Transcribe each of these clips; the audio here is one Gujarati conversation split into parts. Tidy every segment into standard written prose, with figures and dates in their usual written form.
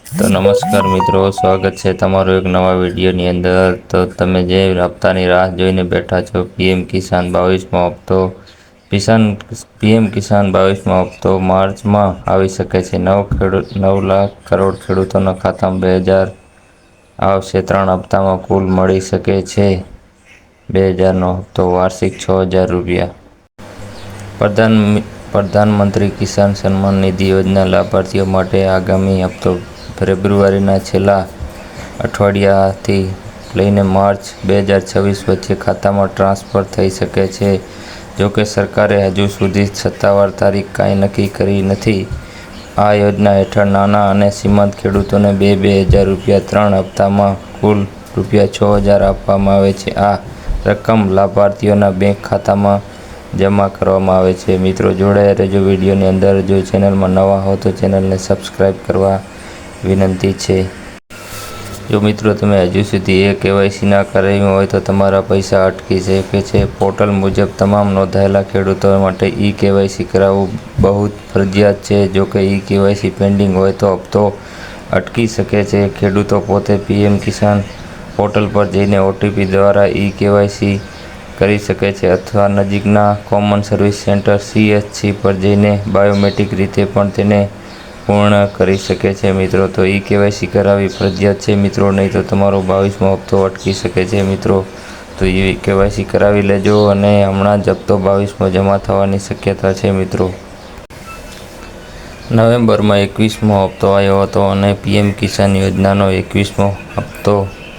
તો નમસ્કાર મિત્રો, સ્વાગત છે તમારું એક નવા વિડીયોની અંદર. તો તમે જે હપ્તાની રાહ જોઈને બેઠા છો, પીએમ કિસાન 22મો હપ્તો. પીએમ કિસાન 22મો હપ્તો માર્ચમાં આવી શકે છે. 9 લાખ કરોડ ખેડૂતોના ખાતામાં 2000 આવશે. 3 હપ્તામાં કુલ મળી શકે છે 2000નો હપ્તો, વાર્ષિક ₹6000. પ્રધાનમંત્રી કિસાન સન્માન નિધિ યોજના લાભાર્થીઓ માટે આગામી હપ્તો ફેબ્રુઆરીના છેલ્લા અઠવાડિયાથી લઈને માર્ચ 2026 વચ્ચે ખાતામાં ટ્રાન્સફર થઈ શકે છે. જોકે સરકારે હજુ સુધી સત્તાવાર તારીખ કાંઈ નક્કી કરી નથી. આ યોજના હેઠળ નાના અને સીમાંત ખેડૂતોને ₹2,000 3 હપ્તામાં કુલ ₹6000 આપવામાં આવે છે. આ રકમ લાભાર્થીઓના બેંક ખાતામાં જમા કરવામાં આવે છે. મિત્રો, જોડાયા રહેજો વિડીયોની અંદર. જો ચેનલમાં નવા હો તો ચેનલને સબસ્ક્રાઈબ કરવા વિનંતી છે. જો મિત્રો તમે હજુ સુધી KYC ના કરાવ્યું હોય તો તમારા પૈસા અટકી શકે છે. પોર્ટલ મુજબ તમામ નોંધાયેલા ખેડૂતો માટે KYC કરાવવું બહુ ફરજિયાત છે. જો કે KYC પેન્ડિંગ હોય તો હપ્તો અટકી શકે છે. ખેડૂતો પોતે પીએમ કિસાન પોર્ટલ પર જઈને OTP દ્વારા KYC કરી શકે છે અથવા નજીકના કોમન સર્વિસ સેન્ટર CSC પર જઈને બાયોમેટ્રિક રીતે પણ તેને પૂર્ણ કરી શકે છે. મિત્રો, તો KYC કરાવવી ફરજિયાત છે મિત્રો, નહીં તો તમારો 22મો હપ્તો અટકી શકે છે. મિત્રો, તો KYC કરાવી લેજો અને હમણાં જ હપ્તો 22મો જમા થવાની શક્યતા છે. મિત્રો, નવેમ્બરમાં 21મો હપ્તો આવ્યો હતો અને પીએમ કિસાન યોજનાનો 21મો હપ્તો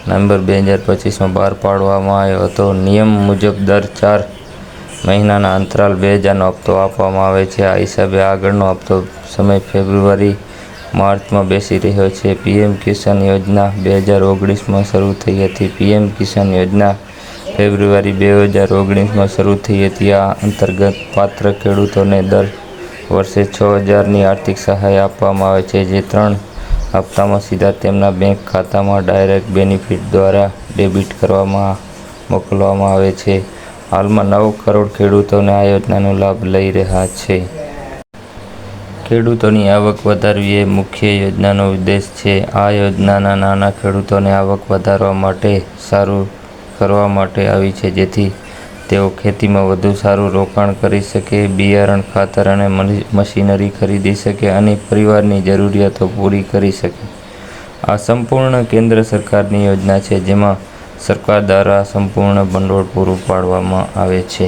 નવેમ્બર 2025માં બહાર પાડવામાં આવ્યો હતો. નિયમ મુજબ દર 4 મહિનાના અંતરાલે 2000નો હપ્તો આપવામાં આવે છે. આ હિસાબે આગળનો હપ્તો સમય ફેબ્રુઆરી-માર્ચમાં બેસી રહ્યો છે. પીએમ કિસાન યોજના 2019માં શરૂ થઈ હતી. પીએમ કિસાન યોજના ફેબ્રુઆરી 2019માં શરૂ થઈ હતી. આ અંતર્ગત પાત્ર ખેડૂતોને દર વર્ષે ₹6000ની આર્થિક સહાય આપવામાં આવે છે, જે 3 હપ્તામાં સીધા તેમના બેંક ખાતામાં ડાયરેક્ટ બેનિફિટ દ્વારા ડેબિટ કરવામાં મોકલવામાં આવે છે. હાલમાં 9 કરોડ ખેડૂતોને આ યોજનાનો લાભ લઈ રહ્યા છે. ખેડૂતોની આવક વધારવી એ મુખ્ય યોજનાનો ઉદ્દેશ છે. આ યોજના નાના ખેડૂતોને આવક વધારવા માટે શરૂ કરવામાં આવી છે, જેથી તેઓ ખેતીમાં વધુ સારું રોકાણ કરી શકે, બિયારણ, ખાતર અને મશીનરી ખરીદી શકે અને પરિવારની જરૂરિયાતો પૂરી કરી શકે. આ સંપૂર્ણ કેન્દ્ર સરકારની યોજના છે, જેમાં સરકાર દ્વારા સંપૂર્ણ ભંડોળ પૂરું પાડવામાં આવે છે.